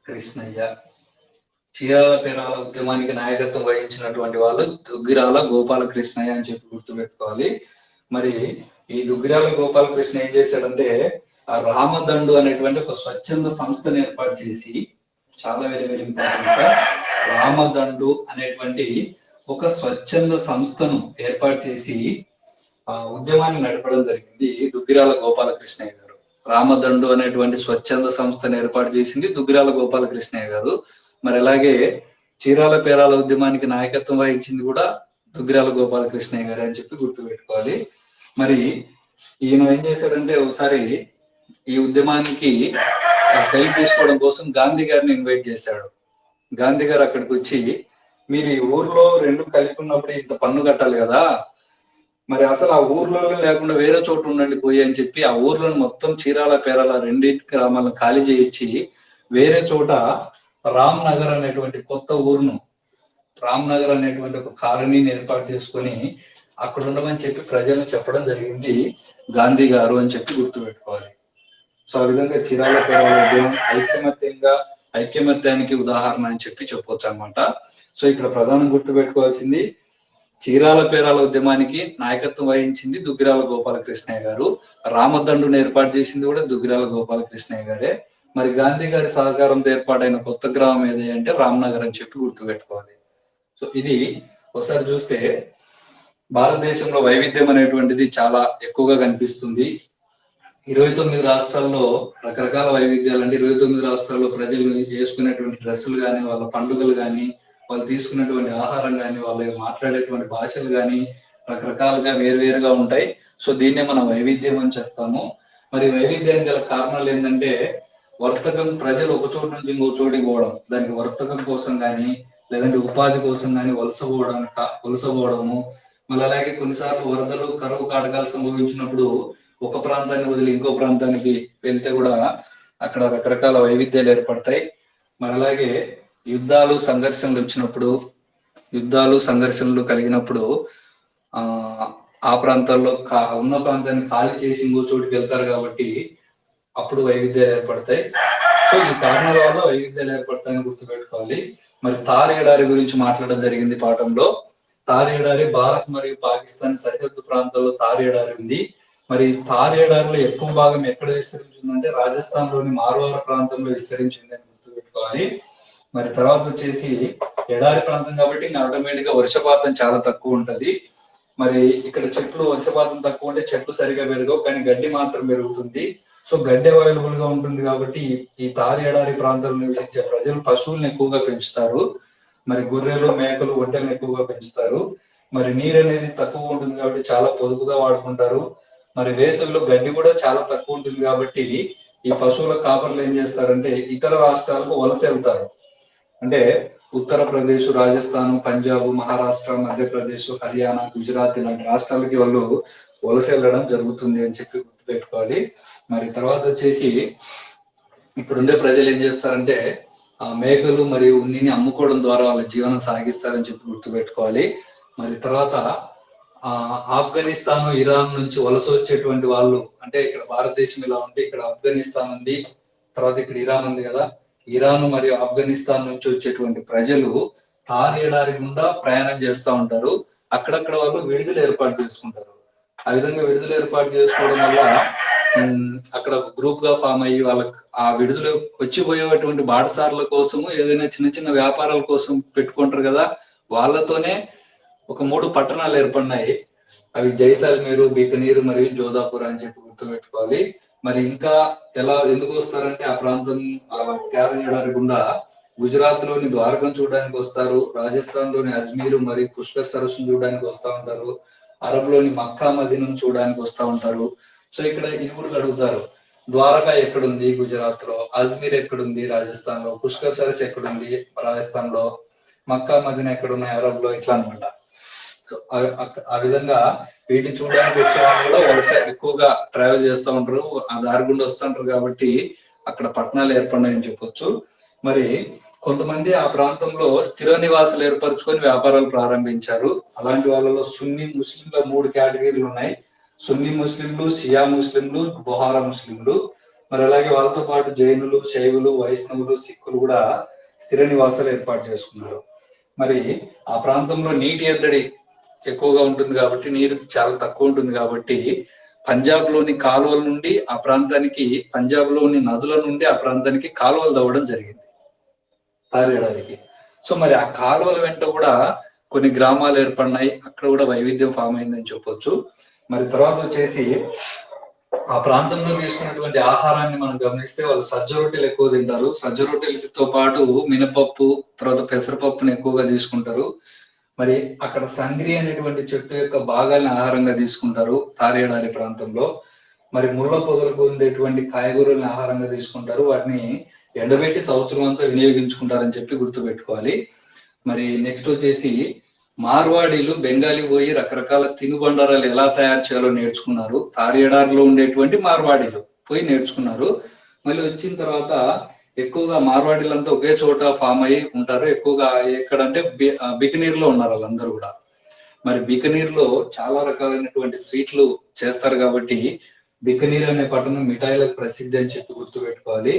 Krishnaiah. Chirala Perala ఉద్యమానికి నాయకత్వం వహించినటువంటి వాళ్ళు దుగ్గిరాల గోపాల కృష్ణయ్య అని చెప్పి గుర్తుపెట్టుకోవాలి. మరి ఈ దుగ్గిరాల గోపాల కృష్ణ ఏం చేశాడంటే ఆ రామదండు అనేటువంటి ఒక స్వచ్ఛంద సంస్థను ఏర్పాటు చేసి, చాలా వెరీ వెరీ ఇంపార్టెంట్ సార్, రామదండు అనేటువంటి ఒక స్వచ్ఛంద సంస్థను ఏర్పాటు చేసి ఆ ఉద్యమాన్ని నడపడం జరిగింది దుగ్గిరాల గోపాలకృష్ణయ్య గారు. రామదండు అనేటువంటి స్వచ్ఛంద సంస్థను ఏర్పాటు చేసింది దుగ్గిరాల గోపాలకృష్ణయ్య గారు. మరి అలాగే చీరాల పేరాల ఉద్యమానికి నాయకత్వం వహించింది కూడా దుగ్గిరాల గోపాలకృష్ణయ్య గారు అని చెప్పి గుర్తుపెట్టుకోవాలి. మరి ఈయన ఏం చేశాడంటే, ఒకసారి ఈ ఉద్యమానికి హెల్ప్ తీసుకోవడం కోసం గాంధీ గారిని ఇన్వైట్ చేశాడు. గాంధీ గారు అక్కడికి వచ్చి, మీరు ఈ ఊర్లో రెండు కలిపి ఉన్నప్పుడు ఇంత పన్ను కట్టాలి కదా, మరి అసలు ఆ ఊర్లో లేకుండా వేరే చోటు ఉండండి పోయి అని చెప్పి ఆ ఊర్లను మొత్తం చీరాల పేరాల రెండింటి గ్రామాలను ఖాళీ చేయించి వేరే చోట రామ్ నగర్ అనేటువంటి కొత్త ఊరును, రామ్ నగర్ అనేటువంటి ఒక కాలనీని ఏర్పాటు చేసుకొని అక్కడ ఉండమని చెప్పి ప్రజలను చెప్పడం జరిగింది గాంధీ గారు అని చెప్పి గుర్తుపెట్టుకోవాలి. సో ఆ విధంగా చీరాల పేరాల ఉద్యమం ఐక్యమత్యానికి ఉదాహరణ అని చెప్పి చెప్పవచ్చు అనమాట. సో ఇక్కడ ప్రధానం గుర్తుపెట్టుకోవాల్సింది, చీరాల పేరాల ఉద్యమానికి నాయకత్వం వహించింది దుగ్గిరాల గోపాలకృష్ణయ్య గారు, రామదండును ఏర్పాటు చేసింది కూడా దుగ్గిరాల గోపాలకృష్ణయ్య గారే. మరి గాంధీ గారి సహకారంతో ఏర్పాటైన కొత్త గ్రామం ఏది అంటే రామ్నగర్ అని చెప్పి గుర్తుపెట్టుకోవాలి. సో ఇది ఒకసారి చూస్తే భారతదేశంలో వైవిధ్యం అనేటువంటిది చాలా ఎక్కువగా కనిపిస్తుంది. 29 రాష్ట్రాల్లో రకరకాల వైవిధ్యాలు, అంటే 29 రాష్ట్రాల్లో ప్రజలు చేసుకునేటువంటి డ్రెస్సులు కానీ, వాళ్ళ పండుగలు కానీ, వాళ్ళు తీసుకునేటువంటి ఆహారం కానీ, వాళ్ళు మాట్లాడేటువంటి భాషలు కానీ రకరకాలుగా వేరువేరుగా ఉంటాయి. సో దీన్నే మనం వైవిధ్యం అని చెప్తాము. మరి వైవిధ్యానికి గల కారణాలు ఏంటంటే, వర్తకం, ప్రజలు ఒక చోటు నుంచి ఇంకో చోటికి పోవడం, దానికి వర్తకం కోసం కానీ లేదంటే ఉపాధి కోసం కానీ వలసపోవడము, మళ్ళీ అలాగే కొన్నిసార్లు వరదలు, కరువు కాటకాలు సంభవించినప్పుడు ఒక ప్రాంతాన్ని వదిలి ఇంకో ప్రాంతానికి వెళ్తే కూడా అక్కడ రకరకాల వైవిధ్యాలు ఏర్పడతాయి. మరి అలాగే యుద్ధాలు సంఘర్షణలు కలిగినప్పుడు ఆ ప్రాంతాల్లో ఉన్న ప్రాంతాన్ని ఖాళీ చేసి ఇంకో చోటుకి వెళ్తారు కాబట్టి అప్పుడు వైవిధ్యాలు ఏర్పడతాయి. సో ఈ కారణాల వల్ల వైవిధ్యాలు ఏర్పడతాయని గుర్తుపెట్టుకోవాలి. మరి థార్ ఎడారి గురించి మాట్లాడడం జరిగింది పాఠంలో. థార్ ఎడారి భారత్ మరియు పాకిస్తాన్ సరిహద్దు ప్రాంతాల్లో థార్ ఎడారి ఉంది. మరి థార్ ఎడారిలో ఎక్కువ భాగం ఎక్కడ విస్తరించిందంటే రాజస్థాన్ లోని మార్వార్ ప్రాంతంలో విస్తరించింది అని గుర్తుపెట్టుకోవాలి. మరి తర్వాత వచ్చేసి ఎడారి ప్రాంతం కాబట్టి ఆటోమేటిక్ గా వర్షపాతం చాలా తక్కువ ఉంటది. మరి ఇక్కడ వర్షపాతం తక్కువ ఉంటే చెట్లు సరిగా పెరగవు, కానీ గడ్డి మాత్రం పెరుగుతుంది. సో గడ్డి అవైలబుల్ గా ఉంటుంది కాబట్టి ఈ థార్ ఎడారి ప్రాంతంలో నివసించే ప్రజలు పశువులను ఎక్కువగా పెంచుతారు. మరి గొర్రెలు, మేకలు, ఒంటెలను ఎక్కువగా పెంచుతారు. మరి నీరు అనేది తక్కువ ఉంటుంది కాబట్టి చాలా పొదుపుగా వాడుకుంటారు. మరి వేసవిలో గడ్డి కూడా చాలా తక్కువ ఉంటుంది కాబట్టి ఈ పశువుల కాపర్లు ఏం చేస్తారంటే ఇతర రాష్ట్రాలకు వలస వెళ్తారు. అంటే ఉత్తరప్రదేశ్, రాజస్థాన్, పంజాబ్, మహారాష్ట్ర, మధ్యప్రదేశ్, హర్యానా, గుజరాత్ ఇలాంటి రాష్ట్రాలకి వాళ్ళు వలస వెళ్ళడం జరుగుతుంది అని చెప్పి గుర్తుపెట్టుకోవాలి. మరి తర్వాత వచ్చేసి ఇప్పుడుండే ప్రజలు ఏం చేస్తారంటే ఆ మేకలు మరియు ఉన్నిని అమ్ముకోవడం ద్వారా వాళ్ళ జీవనం సాగిస్తారని చెప్పి గుర్తుపెట్టుకోవాలి. మరి తర్వాత ఆఫ్ఘనిస్తాన్, ఇరాన్ నుంచి వలస వచ్చేటువంటి వాళ్ళు, అంటే ఇక్కడ భారతదేశం ఇలా ఉంటే ఇక్కడ ఆఫ్ఘనిస్తాన్ ఉంది, తర్వాత ఇక్కడ ఇరాన్ ఉంది కదా, ఇరాన్ మరియు ఆఫ్ఘనిస్తాన్ నుంచి వచ్చేటువంటి ప్రజలు థార్ ఎడారి గుండా ప్రయాణం చేస్తూ ఉంటారు. అక్కడక్కడ వాళ్ళు విడుదల ఏర్పాటు చేసుకుంటారు. ఆ విధంగా విడుదల ఏర్పాటు చేసుకోవడం వల్ల అక్కడ ఒక గ్రూప్ గా ఫామ్ అయ్యి వాళ్ళకి ఆ విడుదల వచ్చిపోయేటువంటి బాటసారుల కోసము ఏదైనా చిన్న చిన్న వ్యాపారాల కోసం పెట్టుకుంటారు కదా, వాళ్ళతోనే ఒక 3 పట్టణాలు ఏర్పడినాయి. అవి జైసాల్మేరు, బీకనీరు మరియు జోధాపూర్ అని చెప్పి గుర్తుపెట్టుకోవాలి. మరి ఇంకా ఎందుకు వస్తారంటే ఆ ప్రాంతం థార్ ఎడారి గుండా గుజరాత్ లోని ద్వారకం చూడడానికి వస్తారు, రాజస్థాన్ లోని అజ్మీరు మరియు పుష్కర్ సరస్సును చూడడానికి వస్తూ ఉంటారు, అరబ్ లోని మక్కా మదీనాను చూడడానికి వస్తూ ఉంటారు. సో ఇక్కడ ఇది కూడా అడుగుతారు, ద్వారకా ఎక్కడుంది గుజరాత్ లో, అజ్మీర్ ఎక్కడుంది రాజస్థాన్ లో, పుష్కర్ సరస్సు ఎక్కడుంది రాజస్థాన్ లో, మక్కా మదీనా ఎక్కడున్నాయి అరబ్ లో, ఇట్లా అనమాట. సో ఆ విధంగా వీటిని చూడడానికి వచ్చే వాళ్ళు కూడా వలస ఎక్కువగా ట్రావెల్ చేస్తూ ఉంటారు, ఆ దారి గుండా వస్తుంటారు కాబట్టి అక్కడ పట్టణాలు ఏర్పడినాయని చెప్పొచ్చు. మరి కొంతమంది ఆ ప్రాంతంలో స్థిర నివాసాలు ఏర్పరచుకొని వ్యాపారాలు ప్రారంభించారు. అలాంటి వాళ్ళలో సున్నీ ముస్లింల 3 కేటగిరీలు ఉన్నాయి. సున్నీ ముస్లింలు, షియా ముస్లింలు, బొహారా ముస్లింలు. మరి అలాగే వాళ్ళతో పాటు జైనులు, శైవులు, వైష్ణవులు, సిక్కులు కూడా స్థిర నివాసాలు ఏర్పాటు చేసుకున్నారు. మరి ఆ ప్రాంతంలో నీటి ఎద్దడి ఎక్కువగా ఉంటుంది కాబట్టి, నీరు చాలా తక్కువ ఉంటుంది కాబట్టి పంజాబ్ లోని కాలువల నుండి ఆ ప్రాంతానికి, పంజాబ్ లోని నదుల నుండి ఆ ప్రాంతానికి కాలువలు తవ్వడం జరిగింది తారేడారికి. సో మరి ఆ కాలువల వెంట కూడా కొన్ని గ్రామాలు ఏర్పడినాయి, అక్కడ కూడా వైవిధ్యం ఫామ్ అయిందని చెప్పొచ్చు. మరి తర్వాత వచ్చేసి ఆ ప్రాంతంలో తీసుకున్నటువంటి ఆహారాన్ని మనం గమనిస్తే వాళ్ళు సజ్జ రొట్టెలు ఎక్కువ తింటారు. సజ్జ రొట్టెలతో పాటు మినపప్పు, తర్వాత పెసరపప్పుని ఎక్కువగా తీసుకుంటారు. మరి అక్కడ సంగ్రి అనేటువంటి చెట్టు యొక్క భాగాల్ని ఆహారంగా తీసుకుంటారు తారేడారి ప్రాంతంలో. మరి ముళ్ళ పొదలకు ఉండేటువంటి కాయగూరల్ని ఆహారంగా తీసుకుంటారు, వాటిని ఎండబెట్టి సంవత్సరం అంతా వినియోగించుకుంటారని చెప్పి గుర్తుపెట్టుకోవాలి. మరి నెక్స్ట్ వచ్చేసి మార్వాడీలు బెంగాలీ పోయి రకరకాల తినుబండారాలు ఎలా తయారు చేయాలో నేర్చుకున్నారు. తారేడారిలో ఉండేటువంటి మార్వాడీలు పోయి నేర్చుకున్నారు. మళ్ళీ వచ్చిన తర్వాత ఎక్కువగా మార్వాడీలంతా ఒకే చోట ఫామ్ అయి ఉంటారు. ఎక్కువగా ఎక్కడంటే బికనీర్ లో ఉన్నారు వాళ్ళందరూ కూడా. మరి బికనీర్ లో చాలా రకాలైనటువంటి స్వీట్లు చేస్తారు కాబట్టి బికనీర్ అనే పట్టణం మిఠాయిలకు ప్రసిద్ధి అని చెప్పి గుర్తుపెట్టుకోవాలి.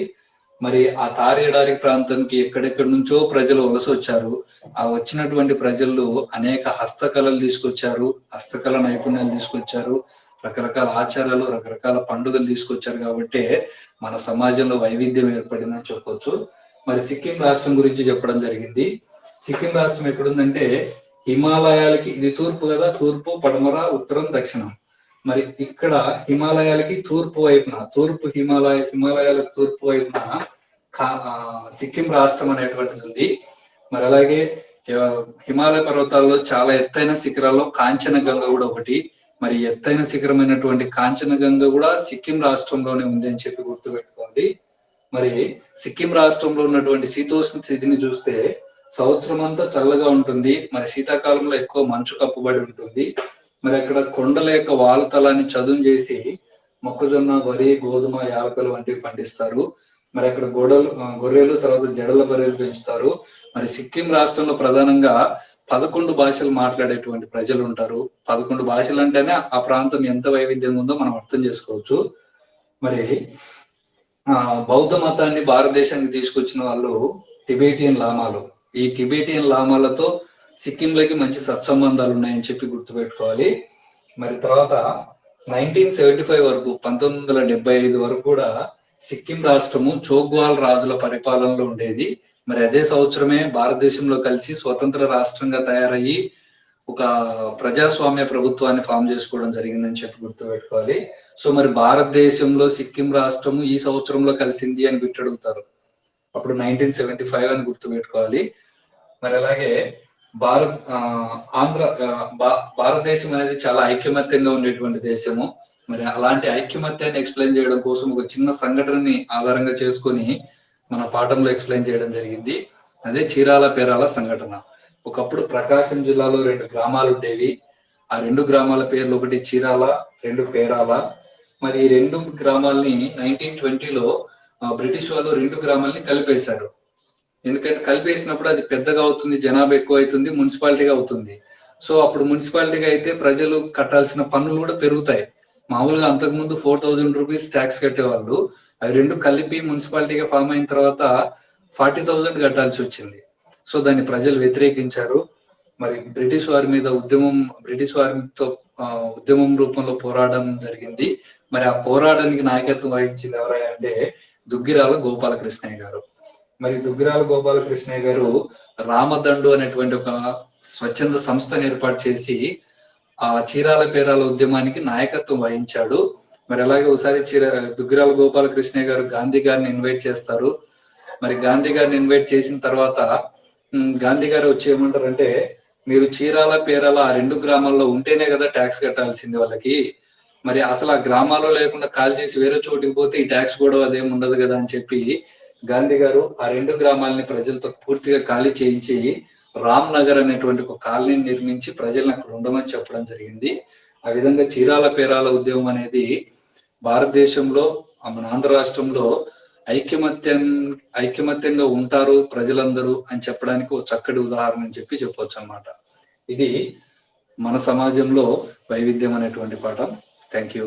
మరి ఆ తారేడారి ప్రాంతానికి ఎక్కడెక్కడి నుంచో ప్రజలు వలస వచ్చారు. ఆ వచ్చినటువంటి ప్రజలు అనేక హస్తకళలు తీసుకొచ్చారు, హస్తకళ నైపుణ్యాలు తీసుకొచ్చారు, రకరకాల ఆచారాలు, రకరకాల పండుగలు తీసుకొచ్చారు. కాబట్టి మన సమాజంలో వైవిధ్యం ఏర్పడిందని చెప్పొచ్చు. మరి సిక్కిం రాష్ట్రం గురించి చెప్పడం జరిగింది. సిక్కిం రాష్ట్రం ఎక్కడుందంటే హిమాలయాలకి, ఇది తూర్పు కదా, తూర్పు, పడమర, ఉత్తరం, దక్షిణం. మరి ఇక్కడ హిమాలయాలకి తూర్పు వైపున, హిమాలయాలకు తూర్పు వైపున సిక్కిం రాష్ట్రం అనేటువంటిది ఉంది. మరి అలాగే హిమాలయ పర్వతాల్లో చాలా ఎత్తైన శిఖరాల్లో కాంచనగంగ కూడా ఒకటి. మరి ఎత్తైన శిఖరమైనటువంటి కాంచనగంగ కూడా సిక్కిం రాష్ట్రంలోనే ఉంది అని చెప్పి గుర్తుపెట్టుకోండి. మరి సిక్కిం రాష్ట్రంలో ఉన్నటువంటి శీతోష్ణ స్థితిని చూస్తే సంవత్సరం అంతా చల్లగా ఉంటుంది. మరి శీతాకాలంలో ఎక్కువ మంచు కప్పుబడి ఉంటుంది. మరి అక్కడ కొండల యొక్క వాలుతలాన్ని చదును చేసి మొక్కజొన్న, వరి, గోధుమ, యాలకులు వంటివి పండిస్తారు. మరి అక్కడ గొర్రెలు, తర్వాత జడల బర్రెలు పెంచుతారు. మరి సిక్కిం రాష్ట్రంలో ప్రధానంగా 11 భాషలు మాట్లాడేటువంటి ప్రజలు ఉంటారు. 11 భాషలు అంటేనే ఆ ప్రాంతం ఎంత వైవిధ్యంగా ఉందో మనం అర్థం చేసుకోవచ్చు. మరి బౌద్ధ మతాన్ని భారతదేశానికి తీసుకొచ్చిన వాళ్ళు టిబేటియన్ లామాలు. ఈ టిబేటియన్ లామాలతో సిక్కింలోకి మంచి సత్సంబంధాలు ఉన్నాయని చెప్పి గుర్తుపెట్టుకోవాలి. మరి తర్వాత 1975 వరకు, 1975 వరకు కూడా సిక్కిం రాష్ట్రము చోగ్వాల్ రాజుల పరిపాలనలో ఉండేది. మరి అదే సంవత్సరమే భారతదేశంలో కలిసి స్వతంత్ర రాష్ట్రంగా తయారయ్యి ఒక ప్రజాస్వామ్య ప్రభుత్వాన్ని ఫామ్ చేసుకోవడం జరిగిందని చెప్పి గుర్తుపెట్టుకోవాలి. సో మరి భారతదేశంలో సిక్కిం రాష్ట్రము ఈ సంవత్సరంలో కలిసింది అని బిట్టడుగుతారు. అప్పుడు 1975 అని గుర్తుపెట్టుకోవాలి. మరి అలాగే భారతదేశం అనేది చాలా ఐకమత్యంగా ఉండేటువంటి దేశము. మరి అలాంటి ఐకమత్యాన్ని ఎక్స్ప్లెయిన్ చేయడం కోసం ఒక చిన్న సంఘటనని ఆధారంగా చేసుకొని మన పాఠంలో ఎక్స్ప్లెయిన్ చేయడం జరిగింది. అదే చీరాల పేరాల సంఘటన. ఒకప్పుడు ప్రకాశం జిల్లాలో 2 గ్రామాలు ఉండేవి. ఆ 2 గ్రామాల పేర్లు, ఒకటి చీరాల, 2 పేరాల. మరి ఈ 2 గ్రామాలని 1920లో బ్రిటిష్ వాళ్ళు 2 గ్రామాలని కలిపేశారు. ఎందుకంటే కలిపేసినప్పుడు అది పెద్దగా అవుతుంది, జనాభా ఎక్కువ అవుతుంది, మున్సిపాలిటీగా అవుతుంది. సో అప్పుడు మున్సిపాలిటీగా అయితే ప్రజలు కట్టాల్సిన పన్నులు కూడా పెరుగుతాయి. మామూలుగా అంతకుముందు 4000 రూపీస్ ట్యాక్స్ కట్టేవాళ్ళు. అవి 2 కలిపి మున్సిపాలిటీగా ఫామ్ అయిన తర్వాత 40,000 కట్టాల్సి వచ్చింది. సో దాన్ని ప్రజలు వ్యతిరేకించారు. మరి బ్రిటిష్ వారితో ఉద్యమం రూపంలో పోరాటం జరిగింది. మరి ఆ పోరాటానికి నాయకత్వం వహించింది ఎవరంటే దుగ్గిరాల గోపాలకృష్ణయ్య గారు. మరి దుగ్గిరాల గోపాలకృష్ణయ్య గారు రామదండు అనేటువంటి ఒక స్వచ్ఛంద సంస్థను ఏర్పాటు చేసి ఆ చీరాల పేరాల ఉద్యమానికి నాయకత్వం వహించాడు. మరి అలాగే ఒకసారి దుగ్గిరాల గోపాలకృష్ణయ్య గారు గాంధీ గారిని ఇన్వైట్ చేస్తారు. మరి గాంధీ గారిని ఇన్వైట్ చేసిన తర్వాత గాంధీ గారు వచ్చి ఏమంటారంటే, మీరు చీరాల పేరాల ఆ 2 గ్రామాల్లో ఉంటేనే కదా ట్యాక్స్ కట్టాల్సింది వాళ్ళకి, మరి అసలు ఆ గ్రామాల్లో లేకుండా కాల్ చేసి వేరే చోటికి పోతే ఈ ట్యాక్స్ కూడా అదేం ఉండదు కదా అని చెప్పి గాంధీ గారు ఆ 2 గ్రామాలని ప్రజలతో పూర్తిగా ఖాళీ చేయించి రామ్ నగర్ అనేటువంటి ఒక కాలనీని నిర్మించి ప్రజలను అక్కడ ఉండమని చెప్పడం జరిగింది. ఆ విధంగా చీరాల పేరాల ఉద్యమం అనేది భారతదేశంలో, మన ఆంధ్ర రాష్ట్రంలో ఐకమత్యంగా ఉంటారు ప్రజలందరూ అని చెప్పడానికి ఒక చక్కటి ఉదాహరణ అని చెప్పొచ్చు అన్నమాట. ఇది మన సమాజంలో వైవిధ్యం అనేటువంటి పాఠం. Thank you.